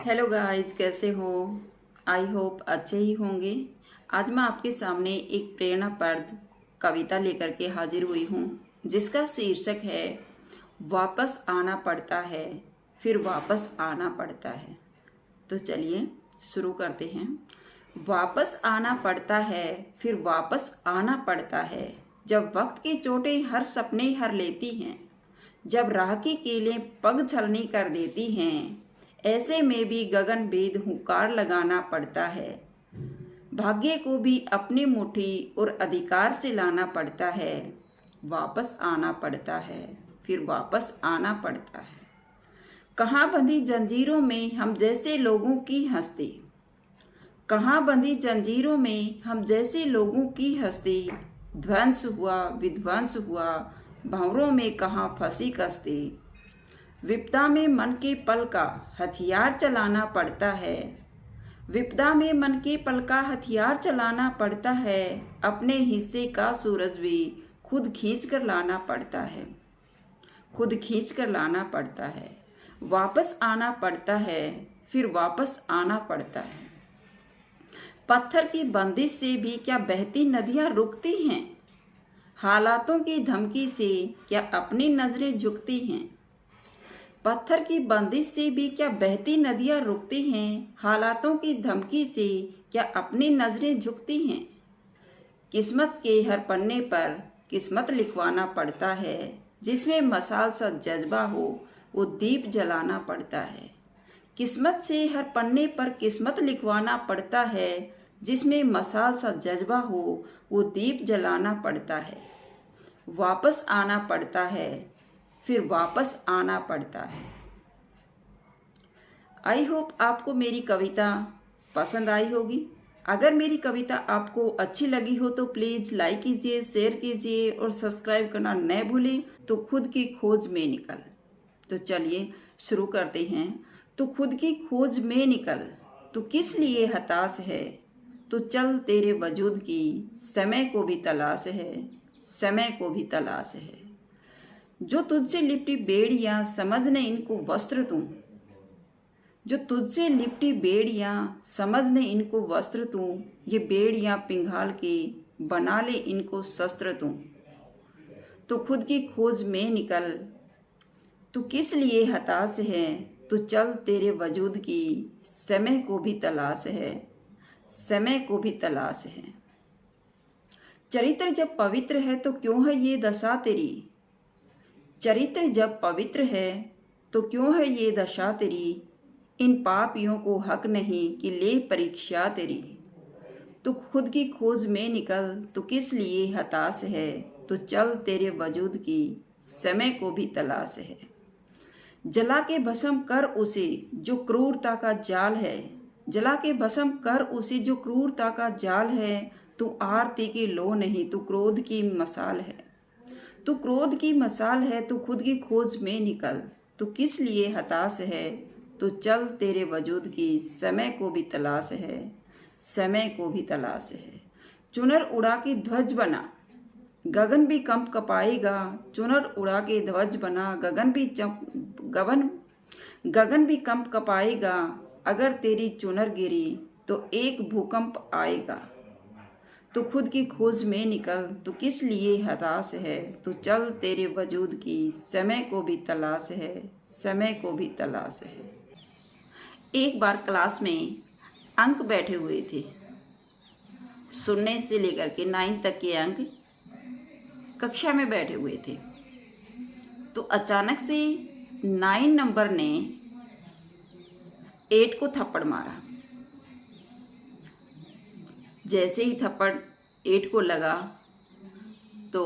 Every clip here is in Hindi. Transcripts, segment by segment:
हेलो गाइस, कैसे हो? आई होप अच्छे ही होंगे। आज मैं आपके सामने एक प्रेरणाप्रद कविता लेकर के हाजिर हुई हूँ, जिसका शीर्षक है वापस आना पड़ता है, फिर वापस आना पड़ता है। तो चलिए शुरू करते हैं। वापस आना पड़ता है, फिर वापस आना पड़ता है, जब वक्त की चोटें हर सपने हर लेती हैं, जब राह की कीलें पग छलनी कर देती हैं, ऐसे में भी गगनभेद हुंकार लगाना पड़ता है। भाग्य को भी अपनी मुट्ठी और अधिकार से लाना पड़ता है। वापस आना पड़ता है, फिर वापस आना पड़ता है। कहाँ बंधी जंजीरों में हम जैसे लोगों की हस्ती, कहाँ बंधी जंजीरों में हम जैसे लोगों की हस्ती, ध्वंस हुआ विध्वंस हुआ, भंवरों में कहाँ फंसी कश्ती। विपदा में मन के पल का हथियार चलाना पड़ता है, विपदा में मन के पल का हथियार चलाना पड़ता है। अपने हिस्से का सूरज भी खुद खींच कर लाना पड़ता है, खुद खींच कर लाना पड़ता है। वापस आना पड़ता है, फिर वापस आना पड़ता है। पत्थर की बंदिश से भी क्या बहती नदियां रुकती हैं, हालातों की धमकी से क्या अपनी नजरें झुकती हैं। पत्थर की बंदिश से भी क्या बहती नदियां रुकती हैं, हालातों की धमकी से क्या अपनी नजरें झुकती हैं। किस्मत के हर पन्ने पर किस्मत लिखवाना पड़ता है, जिसमें मसाल सा जज्बा हो वो दीप जलाना पड़ता है। किस्मत से हर पन्ने पर किस्मत लिखवाना पड़ता है, जिसमें मसाल सा जज्बा हो वो दीप जलाना पड़ता है। वापस आना पड़ता है, फिर वापस आना पड़ता है। आई होप आपको मेरी कविता पसंद आई होगी। अगर मेरी कविता आपको अच्छी लगी हो तो प्लीज़ लाइक कीजिए, शेयर कीजिए और सब्सक्राइब करना न भूलें। तो खुद की खोज में निकल। तो चलिए शुरू करते हैं। तो खुद की खोज में निकल, तो किस लिए हताश है, तो चल तेरे वजूद की समय को भी तलाश है, समय को भी तलाश है। जो तुझसे लिपटी बेड़ियां समझ न इनको वस्त्र तू, जो तुझसे लिपटी बेड़ियां समझ न इनको वस्त्र तू, ये बेड़ियां पिंघाल के बना ले इनको शस्त्र तू। तो खुद की खोज में निकल, तू किस लिए हताश है, तो चल तेरे वजूद की समय को भी तलाश है, समय को भी तलाश है। चरित्र जब पवित्र है तो क्यों है ये दशा तेरी, चरित्र जब पवित्र है तो क्यों है ये दशा तेरी। इन पापियों को हक नहीं कि ले परीक्षा तेरी। तो खुद की खोज में निकल, तो किस लिए हताश है, तो चल तेरे वजूद की समय को भी तलाश है। जला के भस्म कर उसे जो क्रूरता का जाल है, जला के भस्म कर उसे जो क्रूरता का जाल है। तू आरती की लो नहीं, तू क्रोध की मसाल है, तू क्रोध की मसाल है। तू खुद की खोज में निकल, तू किस लिए हताश है, तो चल तेरे वजूद की समय को भी तलाश है, समय को भी तलाश है। चुनर उड़ा के ध्वज बना गगन भी कंप कपाएगा, चुनर उड़ा के ध्वज बना गगन भी कंप कपाएगा। अगर तेरी चुनर गिरी तो एक भूकंप आएगा। तो खुद की खोज में निकल, तो किस लिए हताश है, तो चल तेरे वजूद की समय को भी तलाश है, समय को भी तलाश है। एक बार क्लास में अंक बैठे हुए थे, सुनने से लेकर के 9 तक के अंक कक्षा में बैठे हुए थे। तो अचानक से 9 नंबर ने 8 को थप्पड़ मारा। जैसे ही थप्पड़ 8 को लगा तो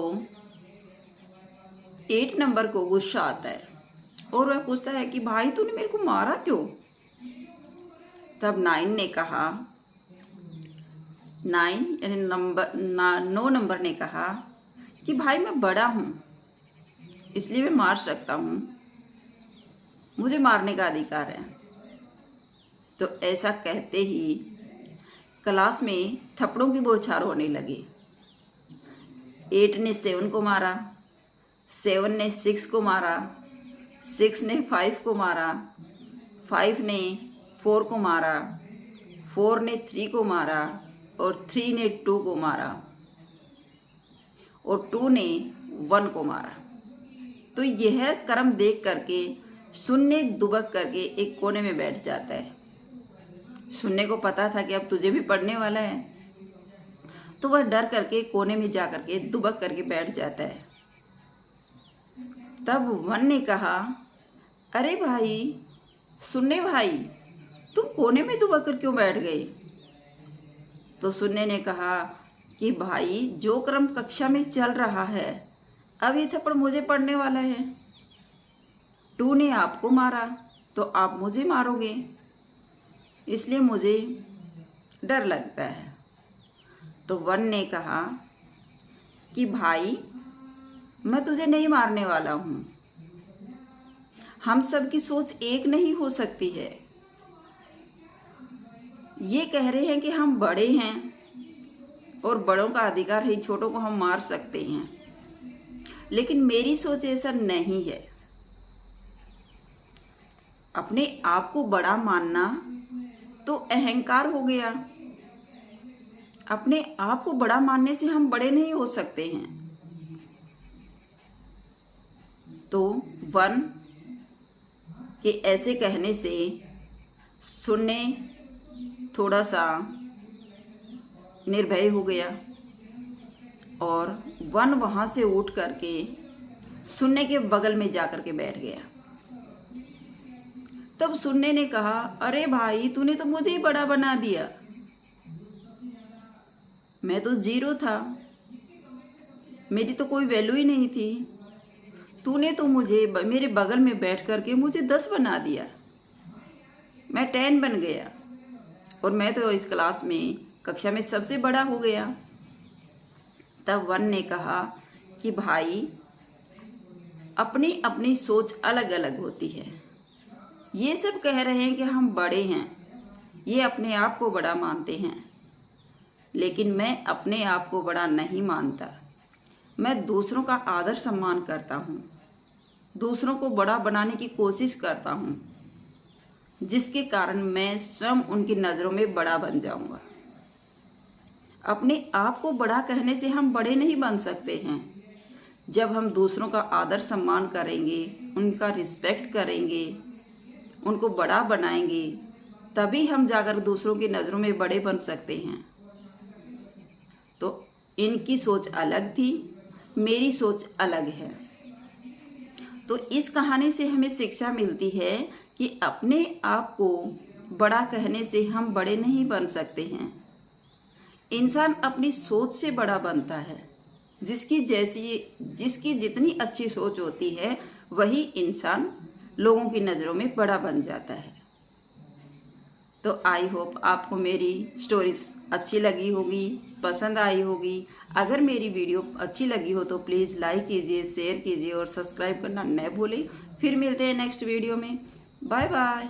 8 नंबर को गुस्सा आता है और वह पूछता है कि भाई तूने मेरे को मारा क्यों। तब 9 ने कहा, 9 यानी 9 नंबर ने कहा कि भाई मैं बड़ा हूँ इसलिए मैं मार सकता हूँ, मुझे मारने का अधिकार है। तो ऐसा कहते ही क्लास में थप्पड़ों की बौछार होने लगी। 8 ने 7 को मारा, 7 ने 6 को मारा, 6 ने 5 को मारा, 5 ने 4 को मारा, 4 ने 3 को मारा और 3 ने 2 को मारा और 2 ने 1 को मारा। तो यह क्रम देख करके शून्य दुबक करके एक कोने में बैठ जाता है। शून्य को पता था कि अब तुझे भी पढ़ने वाला है, तो वह डर करके कोने में जा करके दुबक करके बैठ जाता है। तब 1 ने कहा, अरे भाई शून्य भाई, तुम कोने में दुबक कर क्यों बैठ गए? तो शून्य ने कहा कि भाई जो क्रम कक्षा में चल रहा है, अब ये थप्पड़ मुझे पड़ने वाला है। 2 ने आपको मारा तो आप मुझे मारोगे, इसलिए मुझे डर लगता है। तो 1 ने कहा कि भाई मैं तुझे नहीं मारने वाला हूँ, हम सब की सोच एक नहीं हो सकती है। ये कह रहे हैं कि हम बड़े हैं और बड़ों का अधिकार है, छोटों को हम मार सकते हैं, लेकिन मेरी सोच ऐसा नहीं है। अपने आप को बड़ा मानना तो अहंकार हो गया। अपने आप को बड़ा मानने से हम बड़े नहीं हो सकते हैं। तो 1 के ऐसे कहने से शून्य थोड़ा सा निर्भय हो गया और 1 वहां से उठ करके शून्य के बगल में जाकर के बैठ गया। तब शून्य ने कहा, अरे भाई तूने तो मुझे ही बड़ा बना दिया, मैं तो 0 था, मेरी तो कोई वैल्यू ही नहीं थी। तूने तो मुझे मेरे बगल में बैठ करके मुझे 10 बना दिया, मैं 10 बन गया और मैं तो इस क्लास में कक्षा में सबसे बड़ा हो गया। तब 1 ने कहा कि भाई अपनी अपनी सोच अलग अलग होती है। ये सब कह रहे हैं कि हम बड़े हैं, ये अपने आप को बड़ा मानते हैं, लेकिन मैं अपने आप को बड़ा नहीं मानता। मैं दूसरों का आदर सम्मान करता हूँ, दूसरों को बड़ा बनाने की कोशिश करता हूँ, जिसके कारण मैं स्वयं उनकी नज़रों में बड़ा बन जाऊँगा। अपने आप को बड़ा कहने से हम बड़े नहीं बन सकते हैं। जब हम दूसरों का आदर सम्मान करेंगे, उनका रिस्पेक्ट करेंगे, उनको बड़ा बनाएंगे, तभी हम जाकर दूसरों की नज़रों में बड़े बन सकते हैं। तो इनकी सोच अलग थी, मेरी सोच अलग है। तो इस कहानी से हमें शिक्षा मिलती है कि अपने आप को बड़ा कहने से हम बड़े नहीं बन सकते हैं। इंसान अपनी सोच से बड़ा बनता है। जिसकी जितनी अच्छी सोच होती है, वही इंसान लोगों की नज़रों में बड़ा बन जाता है। तो आई होप आपको मेरी स्टोरीज अच्छी लगी होगी, पसंद आई होगी। अगर मेरी वीडियो अच्छी लगी हो तो प्लीज़ लाइक कीजिए, शेयर कीजिए और सब्सक्राइब करना न भूलें। फिर मिलते हैं नेक्स्ट वीडियो में। Bye bye.